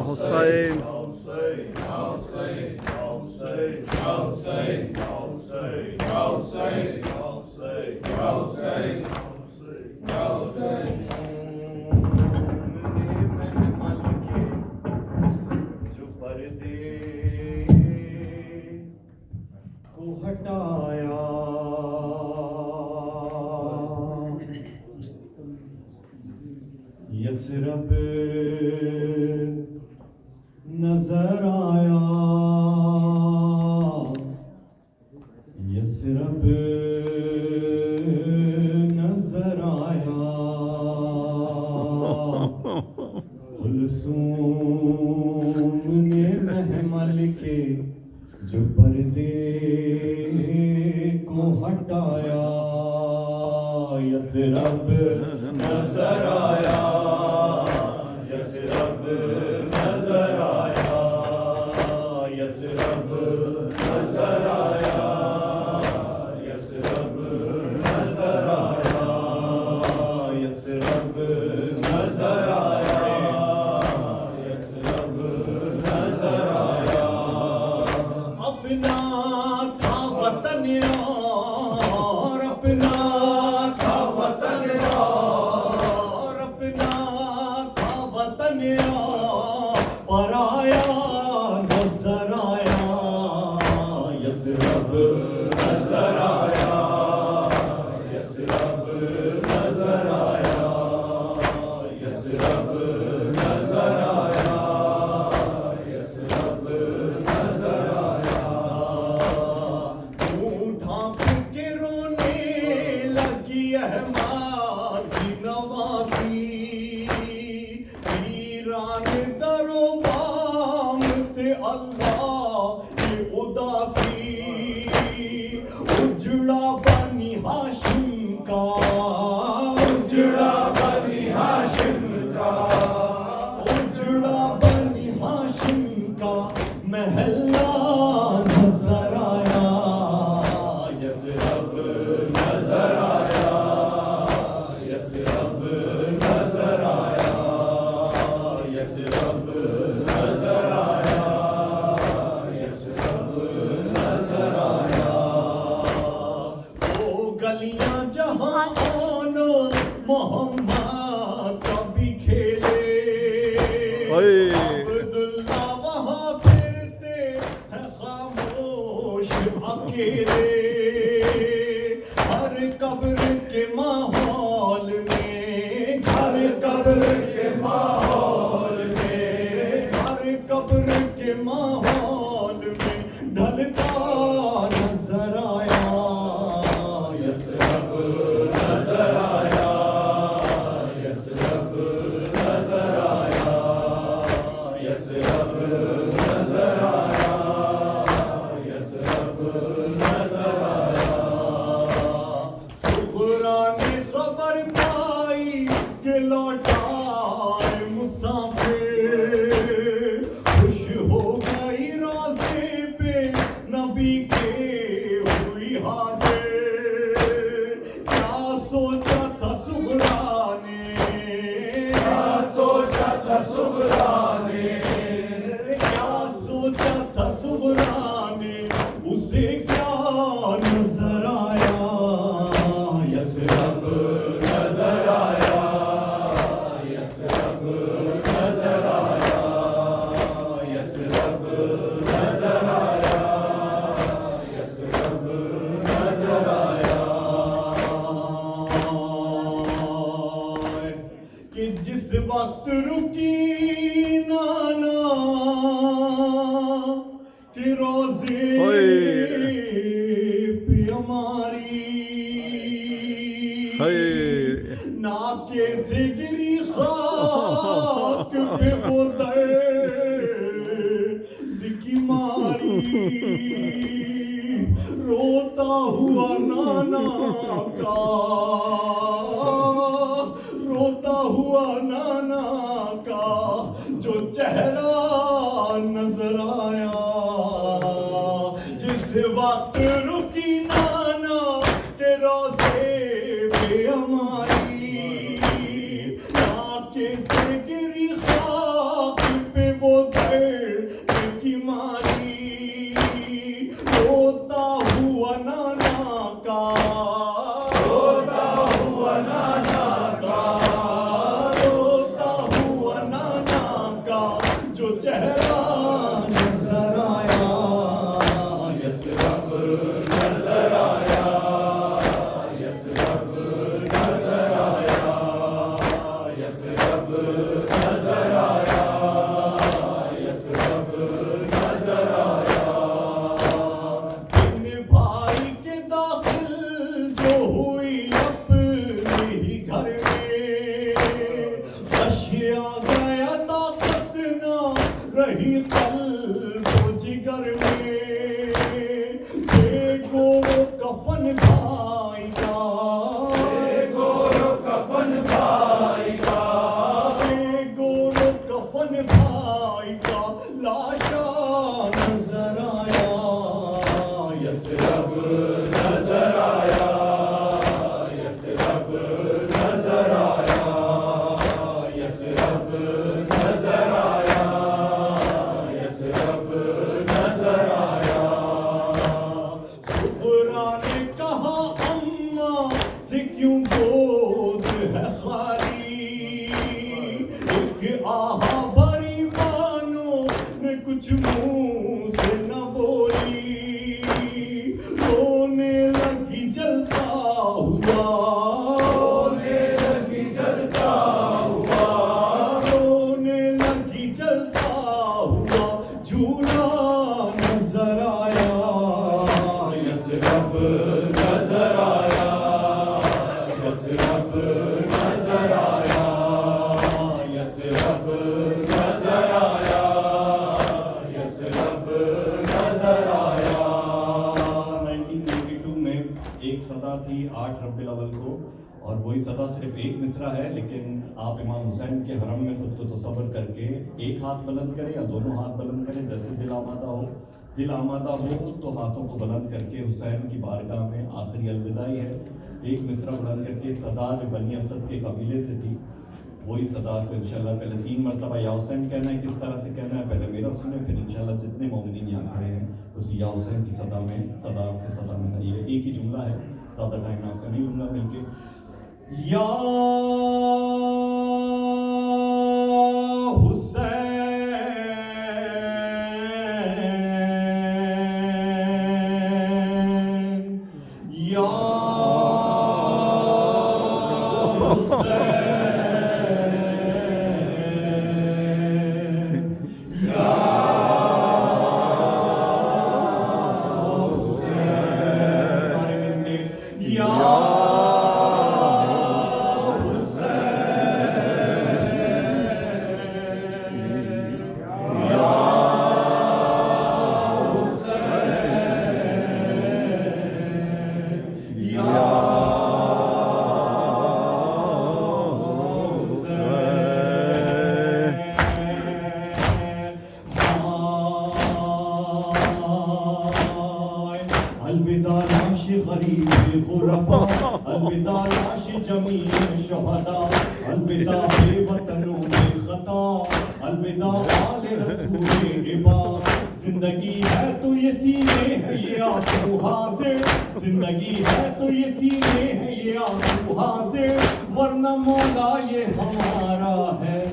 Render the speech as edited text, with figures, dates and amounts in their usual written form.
حسین جو پردے کو ہٹایا یثرب نظر آیا یثرب نظر آیا کلثوم نے محمل کے جو پردے کو ہٹایا یثرب نظر آیا یثرب نظر آیا یثرب نظر آیا یثرب نظر آیا یثرب نظر آیا یثرب نظر آیا اپنا تھا وطن اور اپنا تھا وطن اور اپنا تھا وطن پرایا نظر آیا یثرب نظر آیا یثرب نظر آیا یثرب نظر آیا یثرب نظر آیا ڈھانپ کے رونے لگی احمد کی نواسی ایران در و بام تھے اللہ کی اداسی اجڑا بنی ہاشم کا اجڑا بنی ہاشم کا اجڑا بنی ہاشم کا محلہ نظر آیا یثرب نظر آیا یثرب نظر آیا یثرب نظر آیا یثرب نظر آیا وہ گلیاں جہاں آنو محمد کبھی کھیلے عبداللہ وہاں پھرتے ہیں خاموش اکیلے ہر قبر کے ماحول میں ہر قبر کے ماحول میں ہر قبر کے ماحول میں ڈھلتا نظر آیا یثرب نظر آیا یثرب نظر آیا یثرب نظر آیا یثرب نظر آیا صغرا نے خبر پائی کہ لوٹا ہے مسافر خوش ہو گئی روزے پہ نبی کے ہوئی حاضر کیا سوچا تھا صغرا نے کیا سوچا تھا صغرا نے کیا سوچا تھا صغرا نے اسے کیا نظر آیا یثرب نظر آیا یثرب نظر آیا یثرب نظر آیا یثرب نظر آیا کہ جس وقت رکی نانا کہ روزے پہ ہماری نا کے زگری خاک پہ وہ درد کی ماری روتا ہوا نانا کا روتا ہوا نانا کا جو چہرہ نظر آیا جس وقت رکی نانا کے روزے پہ ہماری نا کے زگری تیری خاک پہ وہ درد کی ماری روتا ہوا نانا کا روتا ہوا نانا کا جو چہرہ نظر آیا یسرب نظر آیا یسرب نظر آیا یسرب نظر آیا یسرب نظر آیا اپنے بھائی کے داخل جو ہوئی اپنے ہی گھر میں خشیا گیا طاقت نہ رہی قلب و جگر میں دیکھو کفن بھائی کا دیکھو کفن بھائی کا دیکھو کفن بھائی کا لاشا نظر آیا یسرب نظر آیا یسرب نظر آیا یسرب نظر آیا یسرب نظر آیا سبرا نے کہا اماں سے کیوں گود ہے خالی ایک آہا بھری بانوں نے کچھ منہ سے نہ بولی رونے لگی جلتا ہوا رونے لگی جلتا ہوا رونے لگی جلتا ہوا جھولا نظر آیا یسرب نظر آیا یسرب نظر آیا یسرب نظر آیا یسرب نظر آیا 1992 میں ایک صدا تھی 8 ربیع الاول کو اور وہی صدا صرف ایک مصرع ہے لیکن آپ امام حسین کے حرم میں خود کو تصور کر کے ایک ہاتھ بلند کریں یا دونوں ہاتھ بلند کریں جیسے دل آمادہ ہو تو ہاتھوں کو بلند کر کے حسین کی بارگاہ میں آخری الوداعی ہے ایک مصرع بلند کر کے صدا جو بنی اسد کے قبیلے سے تھی وہی صدا کو انشاءاللہ پہلے 3 مرتبہ یا حسین کہنا ہے کس طرح سے کہنا ہے پہلے میرا سنیں پھر انشاءاللہ جتنے مومنین یہاں کھڑے ہیں اس یا حسین کی صدا میں صدا ملائیے ایک ہی جملہ ہے زیادہ ٹائم آپ کا نہیں لوں گا مل کے یا حسین یا حسین الوداع لاش غریب غربا الوداع لاش جمیع شہداء الوداع بے وطنوں میں خطا الوداع آل رسول عباد زندگی ہے تو یہ سینے ہے یہ آنسو حاضر زندگی ہے تو یہ سینے ہے یہ آنسو حاضر ورنہ مولا یہ ہمارا ہے